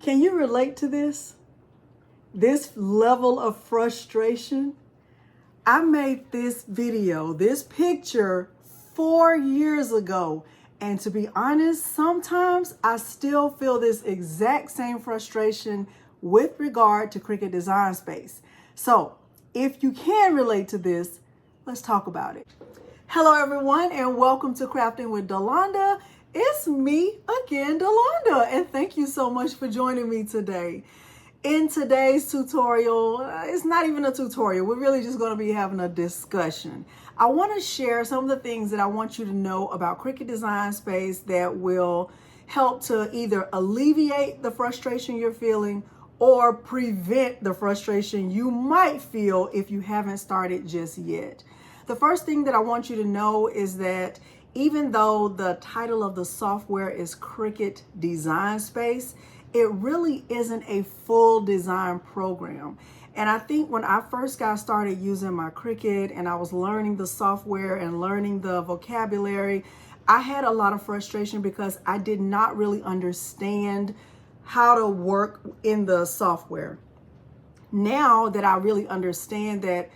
Can you relate to this? This level of frustration? I made this video, this picture 4 years ago. And to be honest, sometimes I still feel this exact same frustration with regard to Cricut Design Space. So if you can relate to this, let's talk about it. Hello everyone, and welcome to Crafting with Delonda. It's me again, Delonda, and thank you so much for joining me today. In today's tutorial, it's not even a tutorial, we're really just going to be having a discussion. I want to share some of the things that I want you to know about Cricut Design Space that will help to either alleviate the frustration you're feeling or prevent the frustration you might feel if you haven't started just yet. The first thing that I want you to know is that even though the title of the software is Cricut Design Space, it really isn't a full design program. And I think when I first got started using my Cricut and I was learning the software and learning the vocabulary, I had a lot of frustration because I did not really understand how to work in the software. Now that I really understand that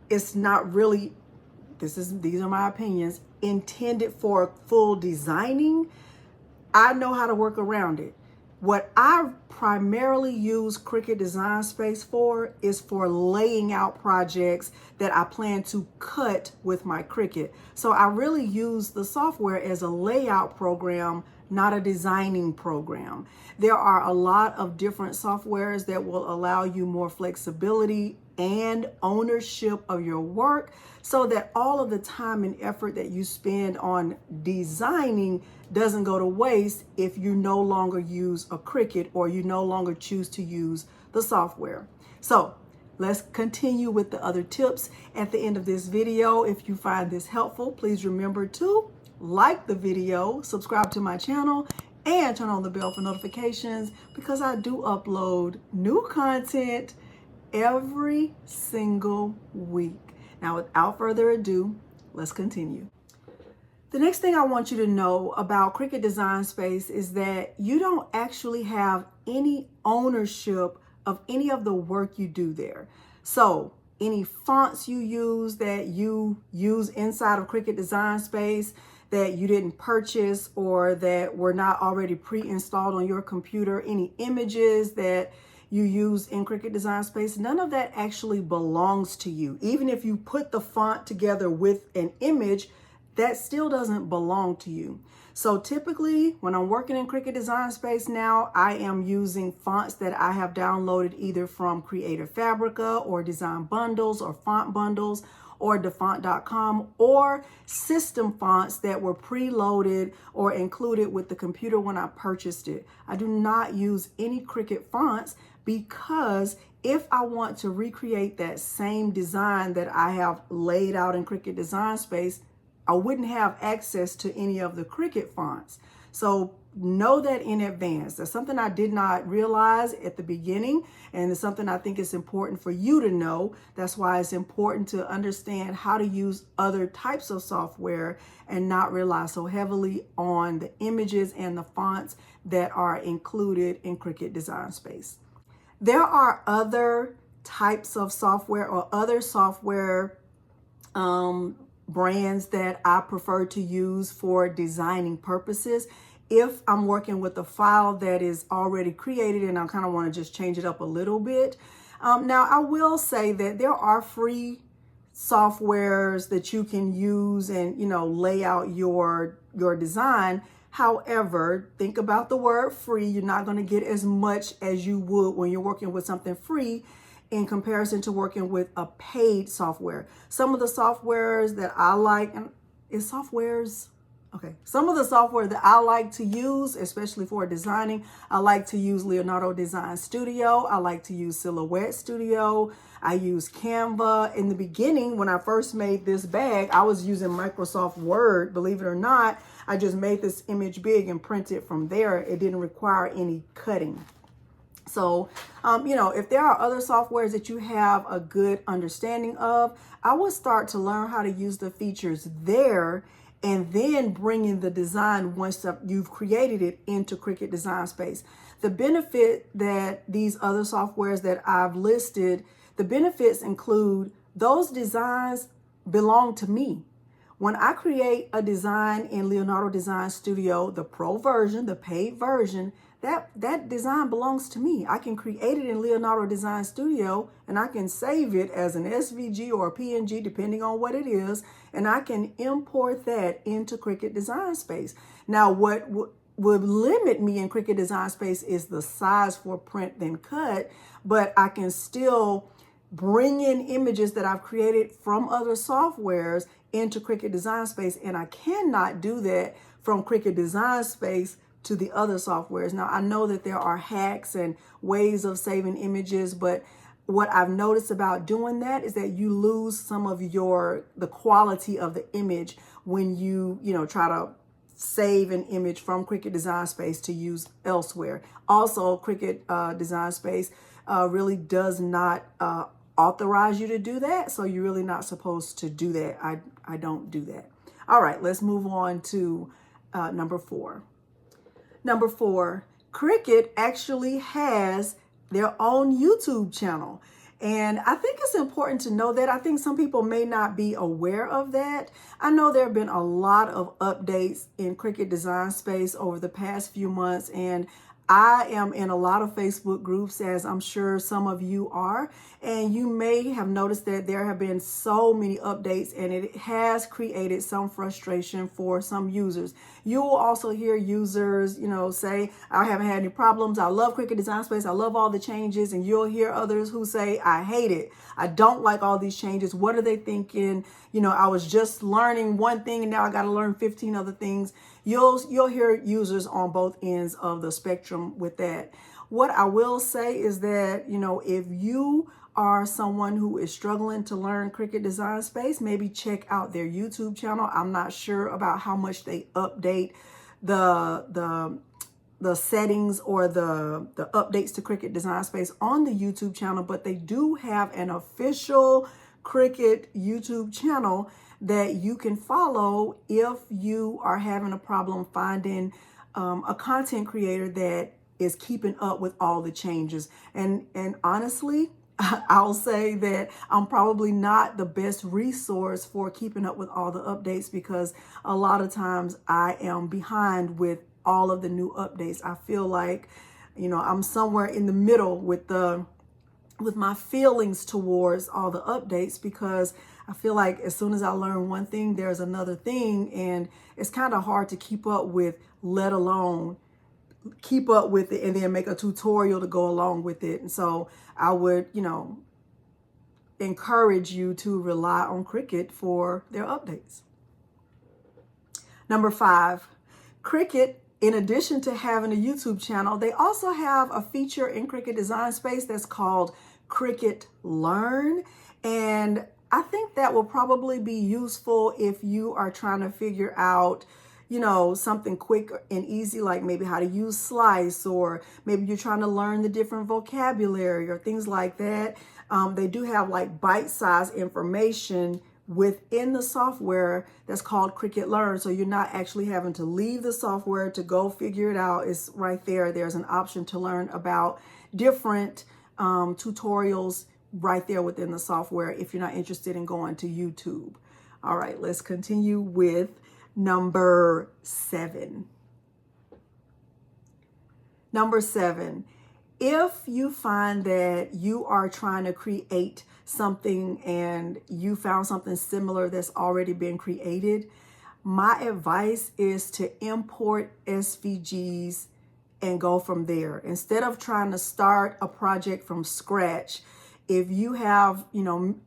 it's not really, these are my opinions, intended for full designing, I know how to work around it. What I primarily use Cricut Design Space for is for laying out projects that I plan to cut with my Cricut. So I really use the software as a layout program, not a designing program. There are a lot of different softwares that will allow you more flexibility and ownership of your work so that all of the time and effort that you spend on designing doesn't go to waste if you no longer use a Cricut or you no longer choose to use the software. So let's continue with the other tips at the end of this video. If you find this helpful, please remember to like the video, subscribe to my channel, and turn on the bell for notifications because I do upload new content every single week. Now, without further ado, let's continue. The next thing I want you to know about Cricut Design Space is that you don't actually have any ownership of any of the work you do there. So any fonts you use that you use inside of Cricut Design Space that you didn't purchase or that were not already pre-installed on your computer, any images that you use in Cricut Design Space, none of that actually belongs to you. Even if you put the font together with an image, that still doesn't belong to you. So typically when I'm working in Cricut Design Space now, I am using fonts that I have downloaded either from Creative Fabrica or Design Bundles or Font Bundles or defont.com or system fonts that were preloaded or included with the computer when I purchased it. I do not use any Cricut fonts because if I want to recreate that same design that I have laid out in Cricut Design Space, I wouldn't have access to any of the Cricut fonts. So know that in advance. That's something I did not realize at the beginning, and it's something I think is important for you to know. That's why it's important to understand how to use other types of software and not rely so heavily on the images and the fonts that are included in Cricut Design Space. There are other types of software or other software brands that I prefer to use for designing purposes. If I'm working with a file that is already created and I kind of want to just change it up a little bit. Now, I will say that there are free softwares that you can use and, lay out your design. However, think about the word free. You're not going to get as much as you would when you're working with something free in comparison to working with a paid software. Some of the softwares that I like, some of the software that I like to use, especially for designing, I like to use Leonardo Design Studio. I like to use Silhouette Studio. I use Canva. In the beginning, when I first made this bag, I was using Microsoft Word, believe it or not. I just made this image big and printed from there. It didn't require any cutting. So, if there are other softwares that you have a good understanding of, I would start to learn how to use the features there and then bring in the design once you've created it into Cricut Design Space. the benefit that these other softwares that I've listed, the benefits include those designs belong to me. When I create a design in Leonardo Design Studio, the pro version, the paid version, that design belongs to me. I can create it in Leonardo Design Studio and I can save it as an SVG or a PNG, depending on what it is, and I can import that into Cricut Design Space. Now, what would limit me in Cricut Design Space is the size for print then cut, but I can still bring in images that I've created from other softwares into Cricut Design Space, and I cannot do that from Cricut Design Space to the other softwares. Now, I know that there are hacks and ways of saving images, but what I've noticed about doing that is that you lose some of the quality of the image when you try to save an image from Cricut Design Space to use elsewhere. Also, Cricut Design Space really does not authorize you to do that, so you're really not supposed to do that. I don't do that. All right, let's move on to number 4. Number 4, Cricut actually has their own YouTube channel. And I think it's important to know that. I think some people may not be aware of that. I know there have been a lot of updates in Cricut Design Space over the past few months, and I am in a lot of Facebook groups, as I'm sure some of you are, and you may have noticed that there have been so many updates, and it has created some frustration for some users. You will also hear users, say, I haven't had any problems. I love Cricut Design Space. I love all the changes. And you'll hear others who say, I hate it. I don't like all these changes. What are they thinking? I was just learning one thing and now I got to learn 15 other things. You'll hear users on both ends of the spectrum with that. What I will say is that, if you are someone who is struggling to learn Cricut Design Space, maybe check out their YouTube channel. I'm not sure about how much they update the settings or the updates to Cricut Design Space on the YouTube channel, but they do have an official Cricut YouTube channel that you can follow if you are having a problem finding a content creator that is keeping up with all the changes. And honestly, I'll say that I'm probably not the best resource for keeping up with all the updates, because a lot of times I am behind with all of the new updates. I feel like, I'm somewhere in the middle with my feelings towards all the updates, because I feel like as soon as I learn one thing, there's another thing, and it's kind of hard to keep up with, let alone keep up with it and then make a tutorial to go along with it. And so I would, encourage you to rely on Cricut for their updates. Number 5, Cricut, in addition to having a YouTube channel, they also have a feature in Cricut Design Space that's called Cricut Learn. And I think that will probably be useful if you are trying to figure out, something quick and easy, like maybe how to use Slice, or maybe you're trying to learn the different vocabulary or things like that. They do have like bite-sized information within the software that's called Cricut Learn. So you're not actually having to leave the software to go figure it out. It's right there. There's an option to learn about different tutorials right there within the software if you're not interested in going to YouTube. All right, let's continue with number 7. Number 7, if you find that you are trying to create something and you found something similar that's already been created, my advice is to import SVGs and go from there. Instead of trying to start a project from scratch, if you have,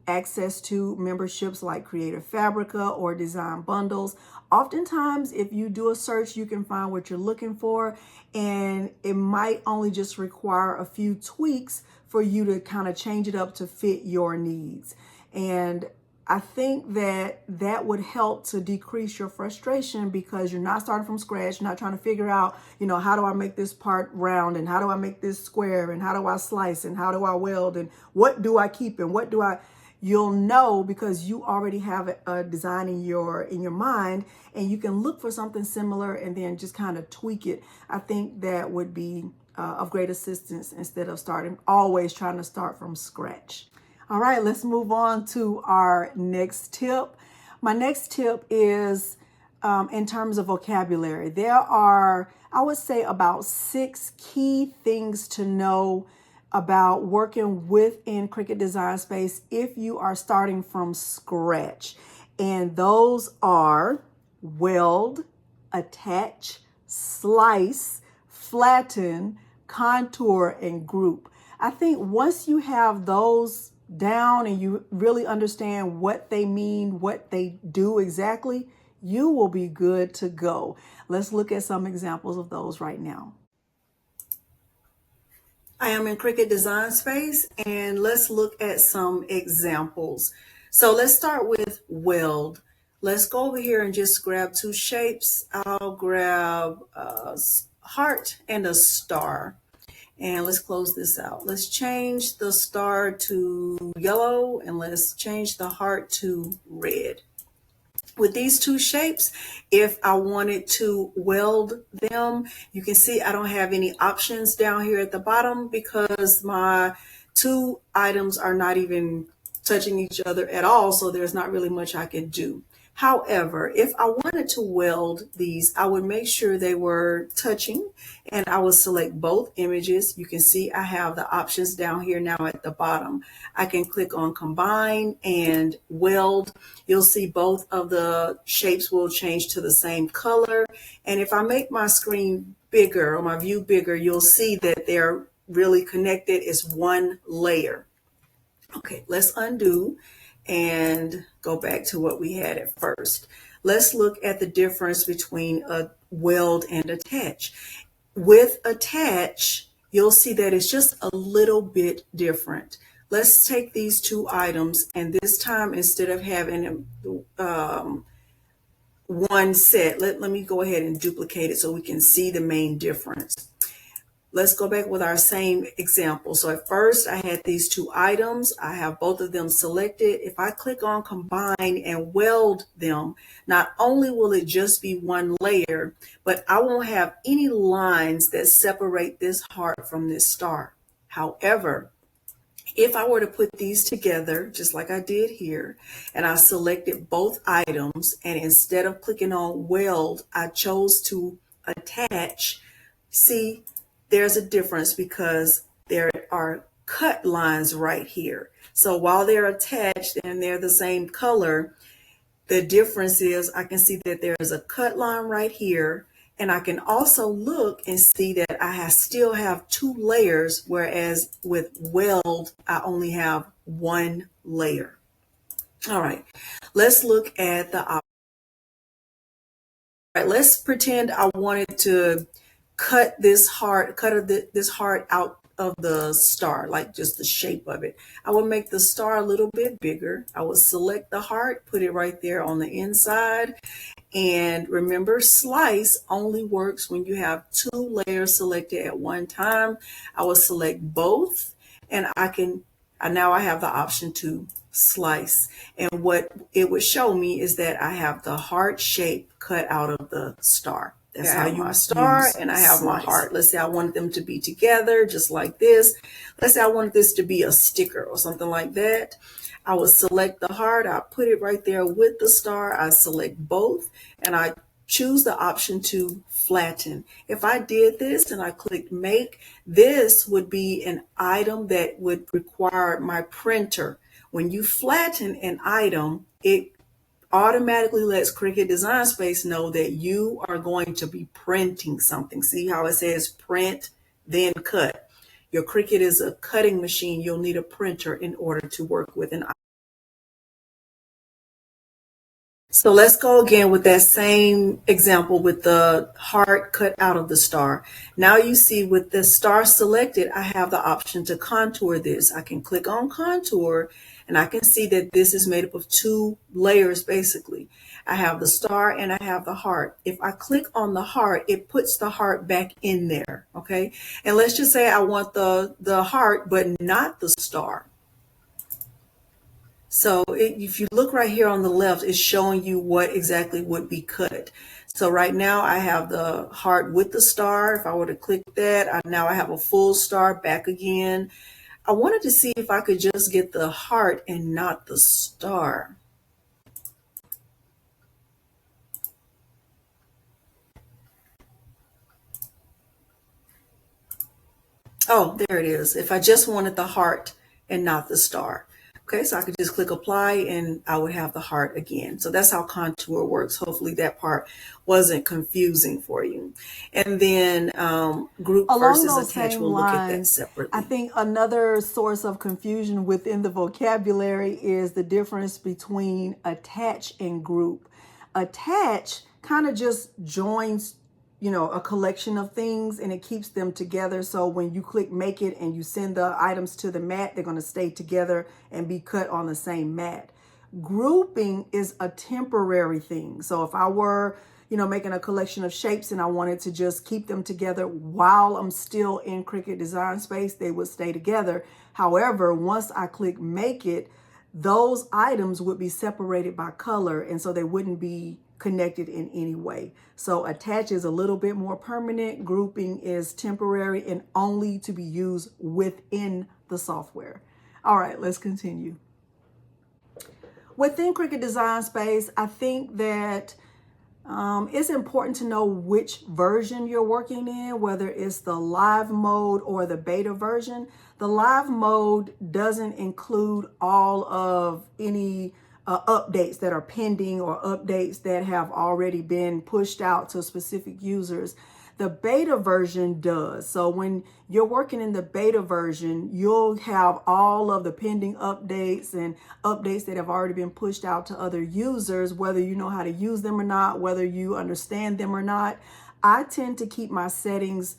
access to memberships like Creative Fabrica or Design Bundles, oftentimes if you do a search, you can find what you're looking for, and it might only just require a few tweaks for you to kind of change it up to fit your needs. And I think that would help to decrease your frustration, because you're not starting from scratch. You're not trying to figure out, how do I make this part round, and how do I make this square, and how do I slice, and how do I weld, and what do I keep, and what do I... You'll know because you already have a design in your mind, and you can look for something similar and then just kind of tweak it. I think that would be of great assistance instead of always trying to start from scratch. All right, let's move on to our next tip. My next tip is in terms of vocabulary. There are, I would say, about 6 key things to know about working within Cricut Design Space if you are starting from scratch. And those are weld, attach, slice, flatten, contour, and group. I think once you have those down and you really understand what they mean, what they do exactly, you will be good to go. Let's look at some examples of those right now. I am in Cricut Design Space, and let's look at some examples. So let's start with weld. Let's go over here and just grab 2 shapes. I'll grab a heart and a star. And let's close this out. Let's change the star to yellow, and let's change the heart to red. With these 2 shapes, if I wanted to weld them, you can see I don't have any options down here at the bottom because my 2 items are not even touching each other at all, so there's not really much I can do. However, if I wanted to weld these, I would make sure they were touching, and I will select both images. You can see I have the options down here now at the bottom. I can click on combine and weld. You'll see both of the shapes will change to the same color. And if I make my screen bigger or my view bigger, you'll see that they're really connected as one layer. Okay, let's undo and go back to what we had at first. Let's look at the difference between a weld and attach. With attach, you'll see that it's just a little bit different. Let's take these 2 items, and this time instead of having one set, let me go ahead and duplicate it so we can see the main difference. Let's go back with our same example. So at first I had these 2 items. I have both of them selected. If I click on combine and weld them, not only will it just be one layer, but I won't have any lines that separate this heart from this star. However, if I were to put these together, just like I did here, and I selected both items, and instead of clicking on weld, I chose to attach, see, there's a difference because there are cut lines right here. So while they're attached and they're the same color, the difference is I can see that there's a cut line right here, and I can also look and see that I still have 2 layers, whereas with weld, I only have 1 layer. All right, let's look at the option. All right, let's pretend I wanted to cut this heart out of the star, like just the shape of it. I will make the star a little bit bigger. I will select the heart, put it right there on the inside. And remember, slice only works when you have 2 layers selected at one time. I will select both, and now I have the option to slice. And what it would show me is that I have the heart shape cut out of the star. That's how you star, and I have my heart. Let's say I wanted them to be together, just like this. Let's say I wanted this to be a sticker or something like that. I would select the heart. I put it right there with the star. I select both, and I choose the option to flatten. If I did this and I clicked make, this would be an item that would require my printer. When you flatten an item, it automatically lets Cricut Design Space know that you are going to be printing something. See how it says print, then cut. Your Cricut is a cutting machine. You'll need a printer in order to work with an item. So let's go again with that same example with the heart cut out of the star. Now you see with the star selected, I have the option to contour this. I can click on contour, and I can see that this is made up of 2 layers basically. I have the star and I have the heart. If I click on the heart, it puts the heart back in there, okay? And let's just say I want the heart but not the star. So if you look right here on the left, it's showing you what exactly would be cut. So right now I have the heart with the star. If I were to click that, now I have a full star back again. I wanted to see if I could just get the heart and not the star. Oh, there it is. If I just wanted the heart and not the star. Okay, so I could just click apply and I would have the heart again. So that's how contour works. Hopefully that part wasn't confusing for you. And then group versus attach, we'll look at that separately. I think another source of confusion within the vocabulary is the difference between attach and group. Attach kind of just joins a collection of things and it keeps them together. So when you click make it and you send the items to the mat, they're going to stay together and be cut on the same mat. Grouping is a temporary thing. So if I were, making a collection of shapes and I wanted to just keep them together while I'm still in Cricut Design Space, they would stay together. However, once I click make it, those items would be separated by color, and so they wouldn't be connected in any way. So attach is a little bit more permanent. Grouping is temporary and only to be used within the software. All right, let's continue. Within Cricut Design Space, I think that it's important to know which version you're working in, whether it's the live mode or the beta version. The live mode doesn't include all of any updates that are pending or updates that have already been pushed out to specific users. The beta version does. So when you're working in the beta version, you'll have all of the pending updates and updates that have already been pushed out to other users, whether you know how to use them or not, whether you understand them or not. I tend to keep my settings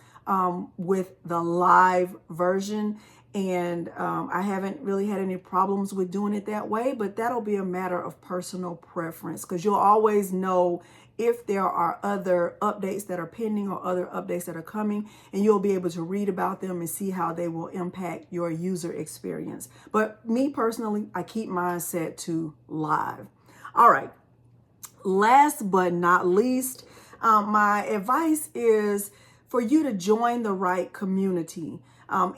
with the live version. And I haven't really had any problems with doing it that way, but that'll be a matter of personal preference because you'll always know if there are other updates that are pending or other updates that are coming, and you'll be able to read about them and see how they will impact your user experience. But me personally, I keep mine set to live. All right. Last but not least, my advice is for you to join the right community.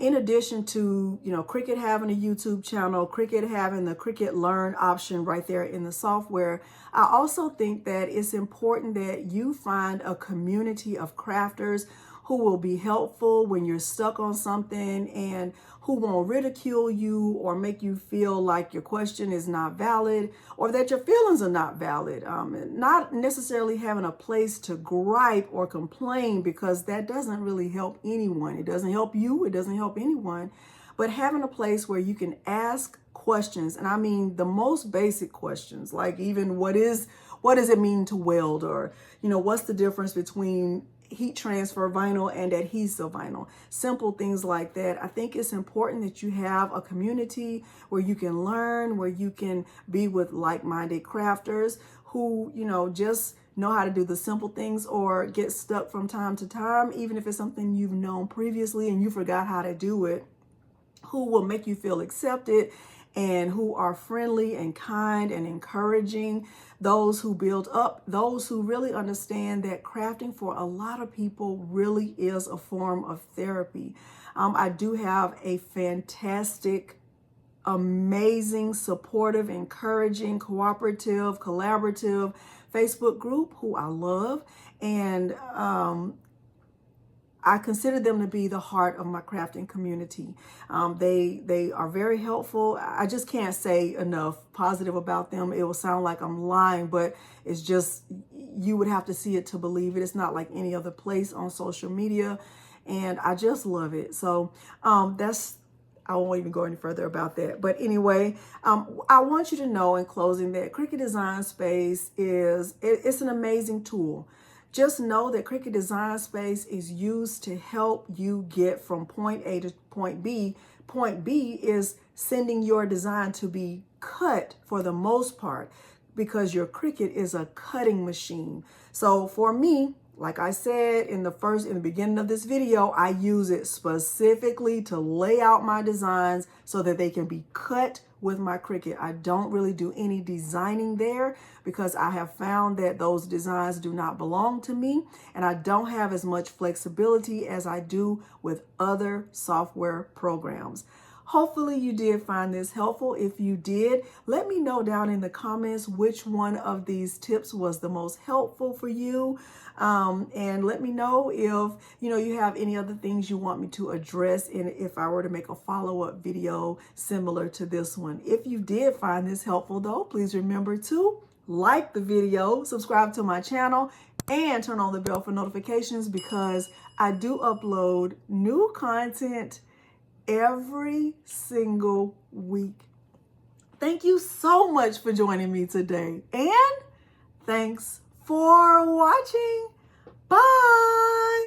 In addition to, Cricut having a YouTube channel, Cricut having the Cricut Learn option right there in the software, I also think that it's important that you find a community of crafters who will be helpful when you're stuck on something and who won't ridicule you or make you feel like your question is not valid or that your feelings are not valid. Not necessarily having a place to gripe or complain, because that doesn't really help anyone. It doesn't help you. It doesn't help anyone. But having a place where you can ask questions, and I mean the most basic questions, like even what does it mean to weld, or what's the difference between heat transfer vinyl and adhesive vinyl, simple things like that. I think it's important that you have a community where you can learn, where you can be with like-minded crafters who, just know how to do the simple things or get stuck from time to time, even if it's something you've known previously and you forgot how to do it, who will make you feel accepted and who are friendly and kind and encouraging, those who build up, those who really understand that crafting for a lot of people really is a form of therapy. I do have a fantastic, amazing, supportive, encouraging, cooperative, collaborative Facebook group who I love, and I consider them to be the heart of my crafting community. They are very helpful. I just can't say enough positive about them. It will sound like I'm lying, but it's just, you would have to see it to believe it. It's not like any other place on social media, and I just love it. So I won't even go any further about that. But anyway, I want you to know in closing that Cricut Design Space it's an amazing tool. Just know that Cricut Design Space is used to help you get from point A to point B. Point B is sending your design to be cut for the most part, because your Cricut is a cutting machine. So for me, Like I said in the beginning of this video, I use it specifically to lay out my designs so that they can be cut with my Cricut. I don't really do any designing there because I have found that those designs do not belong to me, and I don't have as much flexibility as I do with other software programs. Hopefully you did find this helpful. If you did, let me know down in the comments which one of these tips was the most helpful for you. And let me know if you have any other things you want me to address, and if I were to make a follow-up video similar to this one. If you did find this helpful though, please remember to like the video, subscribe to my channel, and turn on the bell for notifications because I do upload new content every single week. Thank you so much for joining me today, and thanks for watching. Bye.